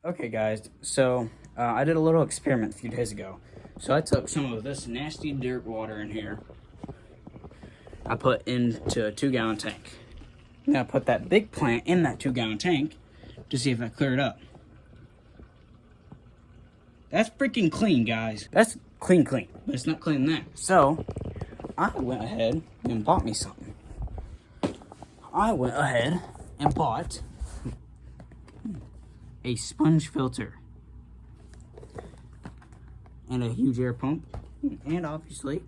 Okay guys, so I did a little experiment a few days ago. So I took some of this nasty dirt water in here. I put into a 2-gallon tank. Now I put that big plant in that 2-gallon tank to see if I clear it up. That's freaking clean, guys. That's clean, but it's not clean that. So I went ahead and bought me something. I went ahead and bought a sponge filter and a huge air pump and obviously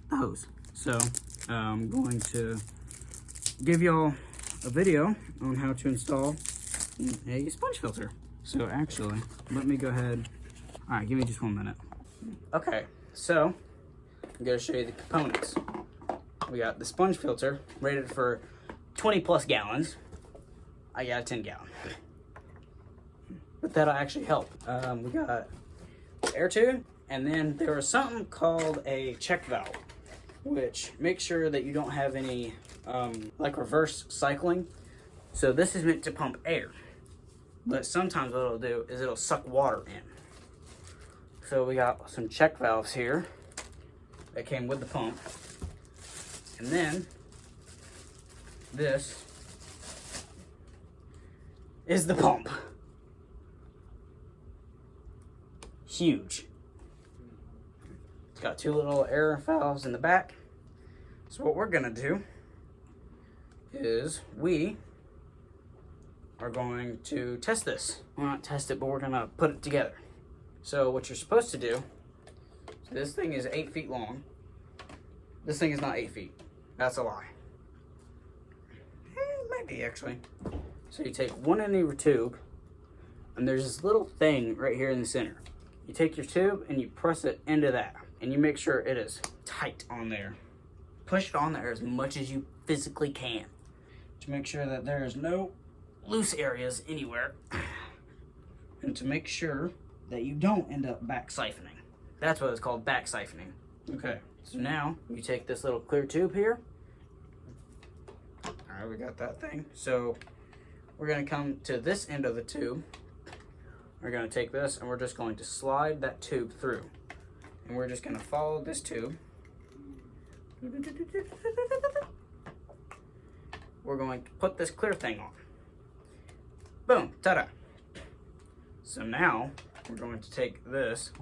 the hose. So I'm going to give y'all a video on how to install a sponge filter. So actually, let me go ahead. All right, give me just 1 minute. Okay, so I'm gonna show you the components. We got the sponge filter rated for 20 plus gallons. I got a 10-gallon. But that'll actually help. We got air tube, and then there was something called a check valve, which makes sure that you don't have any like reverse cycling. So this is meant to pump air, but sometimes what it'll do is it'll suck water in. So we got some check valves here that came with the pump, and then this is the pump. Huge. It's got 2 little air valves in the back. So what we're gonna do is we are going to test this. Well, not test it, but we're gonna put it together. So what you're supposed to do, so this thing is 8 feet long. This thing is not 8 feet. That's a lie. It might be actually. So you take one end of your tube, and there's this little thing right here in the center. You take your tube and you press it into that, and you make sure it is tight on there. Push it on there as much as you physically can to make sure that there is no loose areas anywhere, and to make sure that you don't end up back siphoning. That's what it's called, back siphoning. Okay, so now you take this little clear tube here. All right, we got that thing. So we're gonna come to this end of the tube. We're gonna take this and we're just going to slide that tube through. And we're just gonna follow this tube. We're going to put this clear thing on. Boom, ta-da. So now we're going to take this,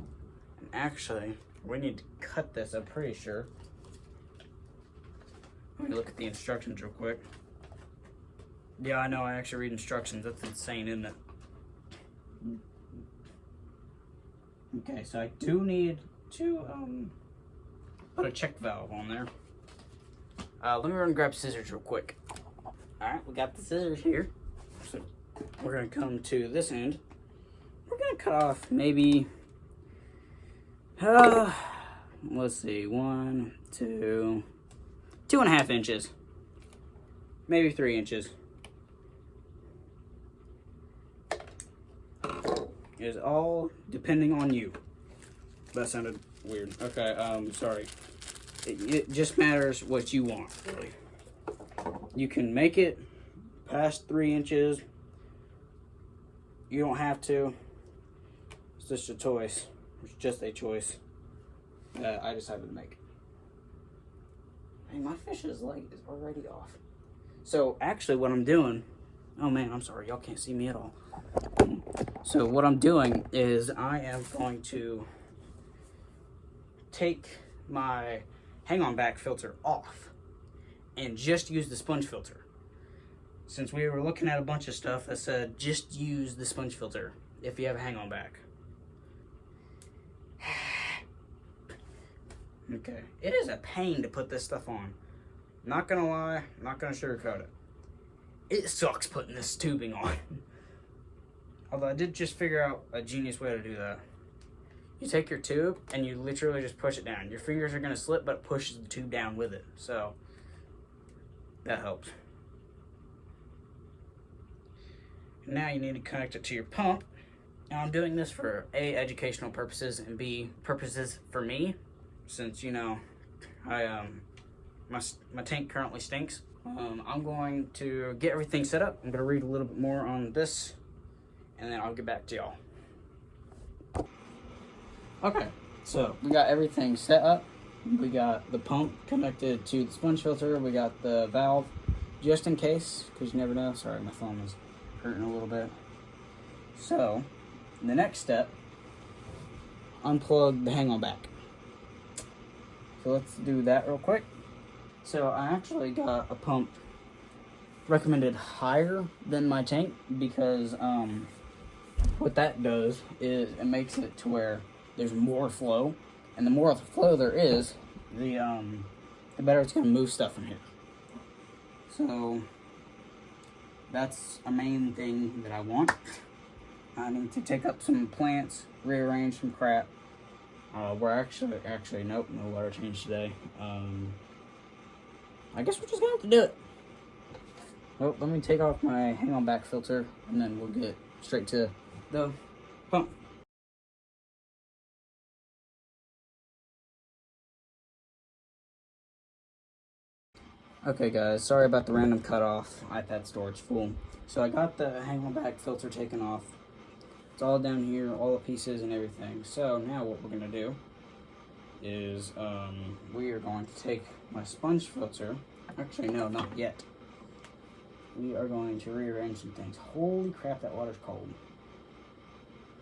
and actually we need to cut this, I'm pretty sure. Let me look at the instructions real quick. Yeah, I know, I actually read instructions. That's insane, isn't it? Okay, so I do need to put a check valve on there. Let me run and grab scissors real quick. Alright, we got the scissors here. So we're gonna come to this end. We're gonna cut off maybe, let's see, 1, 2, 2.5 inches. Maybe 3 inches. Is all depending on you. That sounded weird. Okay, sorry. It just matters what you want, really. You can make it past 3 inches. You don't have to. It's just a choice. It's just a choice that I decided to make. Hey, my fish's light is already off. So actually what I'm doing, oh man, I'm sorry, y'all can't see me at all. So what I'm doing is I am going to take my hang-on back filter off and just use the sponge filter. Since we were looking at a bunch of stuff that said just use the sponge filter if you have a hang-on back. Okay, it is a pain to put this stuff on. Not gonna lie, not gonna sugarcoat it. It sucks putting this tubing on. Although I did just figure out a genius way to do that. You take your tube and you literally just push it down. Your fingers are gonna slip, but it pushes the tube down with it. So that helps. Now you need to connect it to your pump. Now I'm doing this for A, educational purposes, and B, purposes for me. Since, you know, my tank currently stinks. I'm going to get everything set up. I'm gonna read a little bit more on this and then I'll get back to y'all. Okay, so we got everything set up. We got the pump connected to the sponge filter. We got the valve, just in case, because you never know. Sorry, my thumb is hurting a little bit. So, the next step, unplug the hang-on back. So let's do that real quick. So I actually got a pump recommended higher than my tank because what that does is it makes it to where there's more flow, and the more flow there is, the better it's gonna move stuff from here. So that's a main thing that I want. I need to take up some plants, rearrange some crap. We're actually nope, no water change today. I guess we're just gonna have to do it. Well, let me take off my hang-on back filter, and then we'll get straight to the pump. Okay guys, sorry about the random cutoff. iPad storage full. So I got the hang-on back filter taken off. It's all down here, all the pieces and everything. So now what we're gonna do is we are going to take my sponge filter. Actually, no, not yet. We are going to rearrange some things. Holy crap, that water's cold.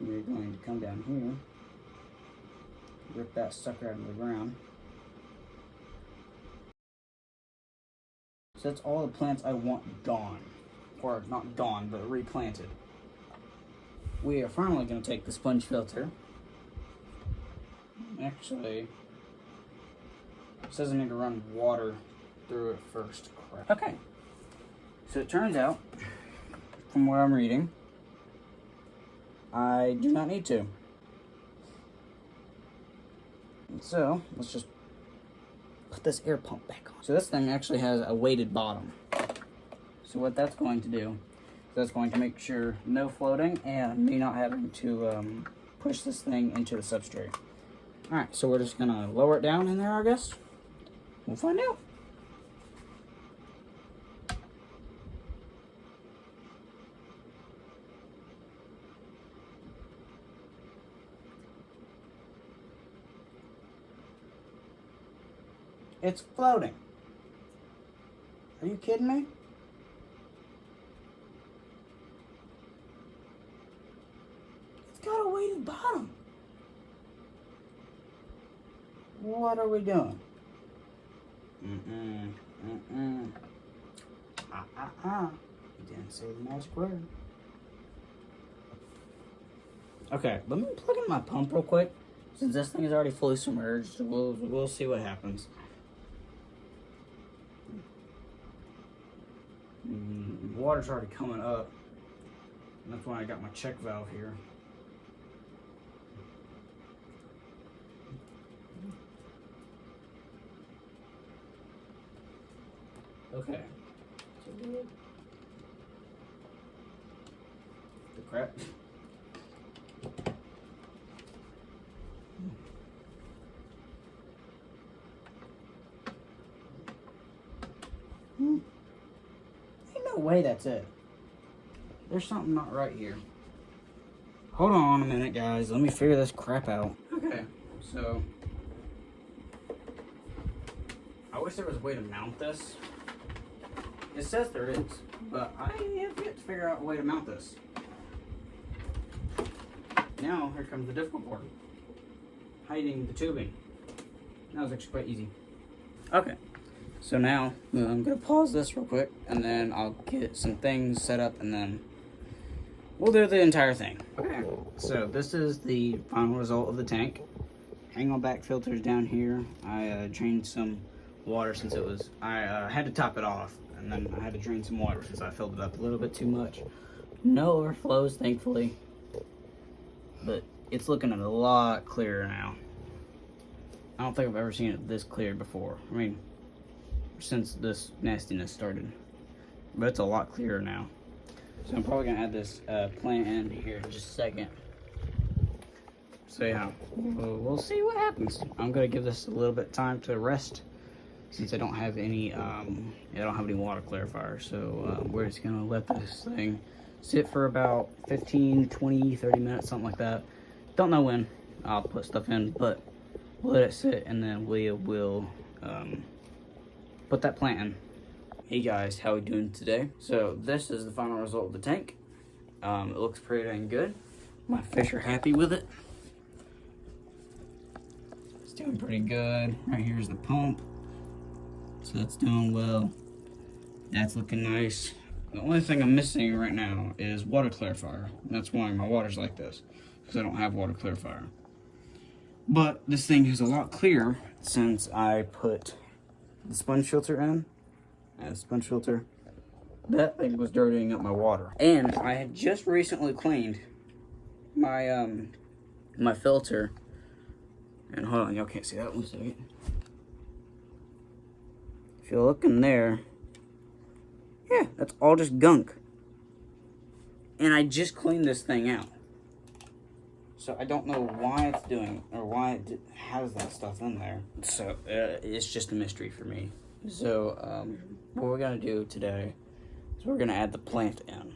We're going to come down here, rip that sucker out of the ground. So that's all the plants I want gone. Or not gone, but replanted. We are finally going to take the sponge filter. Actually, it says I need to run water through it first. Crap. Okay. So it turns out, from what I'm reading, I do not need to. So, let's just put this air pump back on. So this thing actually has a weighted bottom. So what that's going to do, that's going to make sure no floating and me not having to push this thing into the substrate. Alright, so we're just gonna lower it down in there, I guess. We'll find out. It's floating. Are you kidding me? It's got a weighted bottom. What are we doing? You didn't say the magic word. Okay, let me plug in my pump real quick. Since this thing is already fully submerged, we'll see what happens. Water's already coming up. And that's why I got my check valve here. Okay. The crap. Ain't no way that's it. There's something not right here. Hold on a minute, guys. Let me figure this crap out. Okay, so I wish there was a way to mount this. It says there is, but I have yet to figure out a way to mount this. Now, here comes the difficult part. Hiding the tubing. That was actually quite easy. Okay, so now I'm gonna pause this real quick, and then I'll get some things set up, and then we'll do the entire thing. Okay, so this is the final result of the tank. Hang-on back filters down here. I drained some water since it was, I had to top it off, and then I had to drain some water since I filled it up a little bit too much. No overflows, thankfully, but it's looking a lot clearer now. I don't think I've ever seen it this clear before. I mean, since this nastiness started, but it's a lot clearer now. So I'm probably gonna add this plant in here in just a second. So yeah, we'll see what happens. I'm gonna give this a little bit of time to rest since I don't have any water clarifier. So we're just gonna let this thing sit for about 15, 20, 30 minutes, something like that. Don't know when I'll put stuff in, but we'll let it sit and then we will put that plant in. Hey guys, how we doing today? So this is the final result of the tank. It looks pretty dang good. My fish are happy with it. It's doing pretty good. Right here's the pump. So that's doing well. That's looking nice. The only thing I'm missing right now is water clarifier. That's why my water's like this, because I don't have water clarifier. But this thing is a lot clearer since I put the sponge filter in. And the sponge filter, that thing was dirtying up my water. And I had just recently cleaned my my filter. And hold on, y'all can't see that one second. If you look in there, yeah, that's all just gunk. And I just cleaned this thing out. So I don't know why it's doing, or why it has that stuff in there. So it's just a mystery for me. So what we're gonna do today is we're gonna add the plant in.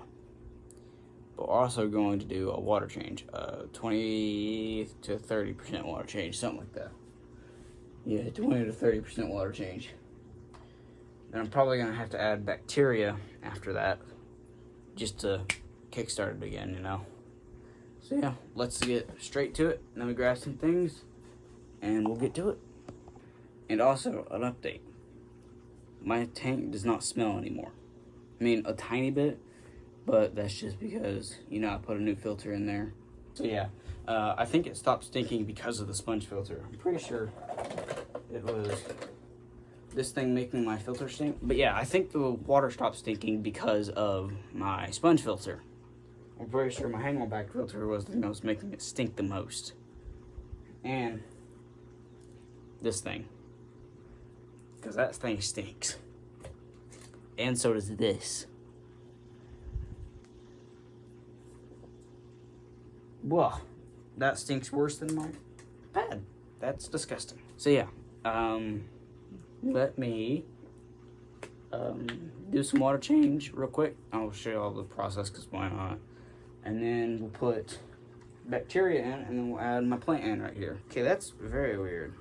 But we're also going to do a water change, 20 to 30% water change, something like that. Yeah, 20 to 30% water change. And I'm probably gonna have to add bacteria after that, just to kickstart it again, you know. So yeah, let's get straight to it. Let me grab some things, and we'll get to it. And also, an update. My tank does not smell anymore. I mean, a tiny bit, but that's just because, you know, I put a new filter in there. So yeah, I think it stopped stinking because of the sponge filter. I'm pretty sure it was this thing making my filter stink. But yeah, I think the water stopped stinking because of my sponge filter. I'm pretty sure my hang-on back filter was the thing that was making it stink the most. And this thing. Because that thing stinks. And so does this. Whoa, that stinks worse than my pad. That's disgusting. So yeah, let me do some water change real quick. I'll show you all the process, because why not? And then we'll put bacteria in, and then we'll add my plant in right here. Okay, that's very weird.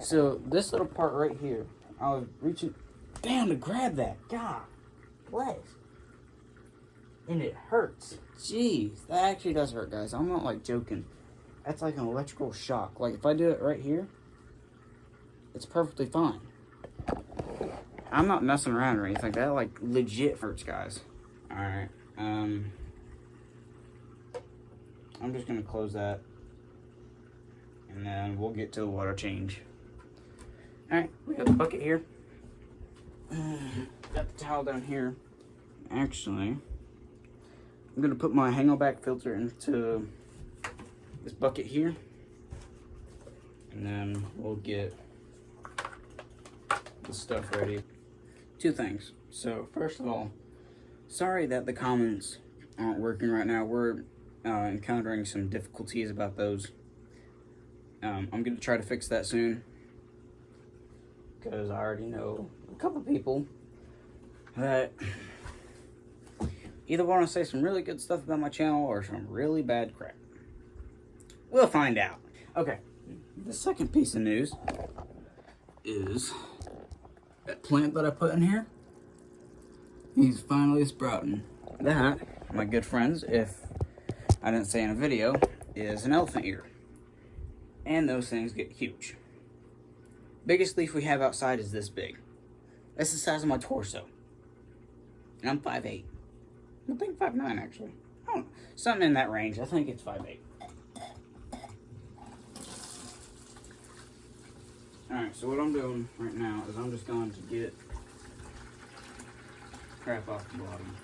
So this little part right here, I was reaching down to grab that. God bless. And it hurts. Jeez, that actually does hurt, guys. I'm not like joking. That's like an electrical shock. Like if I do it right here, it's perfectly fine. I'm not messing around or anything. That like legit hurts, guys. Alright. I'm just gonna close that. And then we'll get to the water change. Alright, we got the bucket here. Got the towel down here. Actually, I'm gonna put my hang-on back filter into this bucket here. And then we'll get the stuff ready. Two things. So, first of all, sorry that the comments aren't working right now. We're encountering some difficulties about those. I'm going to try to fix that soon, because I already know a couple people that either want to say some really good stuff about my channel or some really bad crap. We'll find out. Okay, the second piece of news is that plant that I put in here. He's finally sprouting. That, my good friends, if I didn't say in a video, is an elephant ear. And those things get huge. Biggest leaf we have outside is this big. That's the size of my torso. And I'm 5'8". I think 5'9", actually. I don't know. Something in that range. I think it's 5'8". Alright, so what I'm doing right now is I'm just going to get crap off the bottom.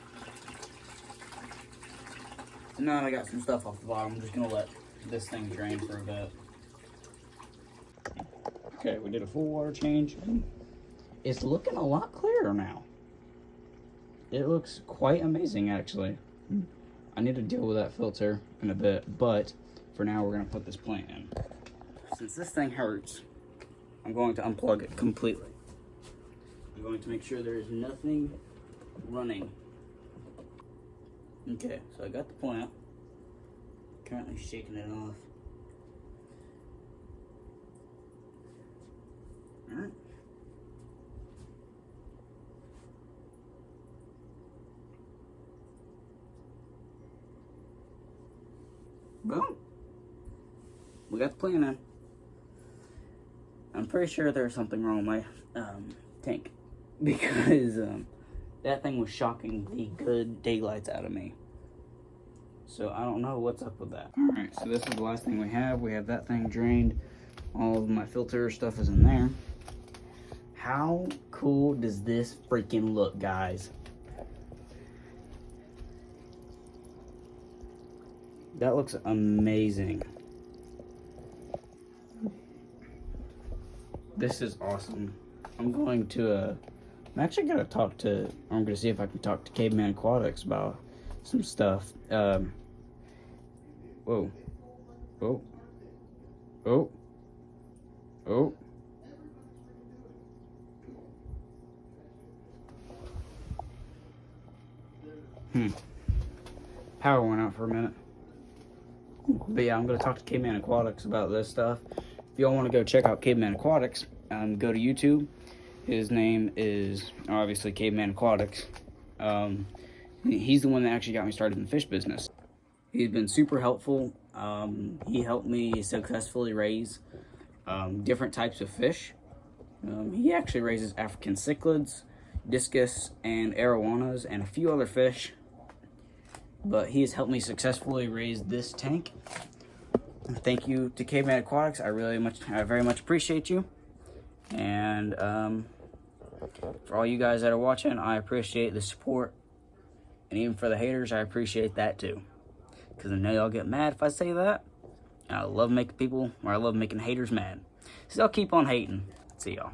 So now that I got some stuff off the bottom, I'm just going to let this thing drain for a bit. Okay, we did a full water change. It's looking a lot clearer now. It looks quite amazing, actually. I need to deal with that filter in a bit, but for now we're going to put this plant in. Since this thing hurts, I'm going to unplug it completely. I'm going to make sure there is nothing running. Okay, so I got the plant. Currently shaking it off. Alright. Boom. We got the plant in. I'm pretty sure there's something wrong with my tank because that thing was shocking the good daylights out of me. So I don't know what's up with that. Alright, so this is the last thing we have. We have that thing drained. All of my filter stuff is in there. How cool does this freaking look, guys? That looks amazing. This is awesome. I'm going to, I'm actually going to I'm going to see if I can talk to Caveman Aquatics about some stuff. Whoa. Oh. Oh. Oh. Power went out for a minute. But yeah, I'm going to talk to Caveman Aquatics about this stuff. If y'all want to go check out Caveman Aquatics, go to YouTube. His name is obviously Caveman Aquatics. He's the one that actually got me started in the fish business. He's been super helpful. He helped me successfully raise different types of fish. He actually raises African cichlids, discus, and arowanas, and a few other fish. But he has helped me successfully raise this tank. Thank you to Caveman Aquatics. I very much appreciate you. And for all you guys that are watching, I appreciate the support. And even for the haters, I appreciate that too. Because I know y'all get mad if I say that. And I love making haters mad. So I'll keep on hating. See y'all.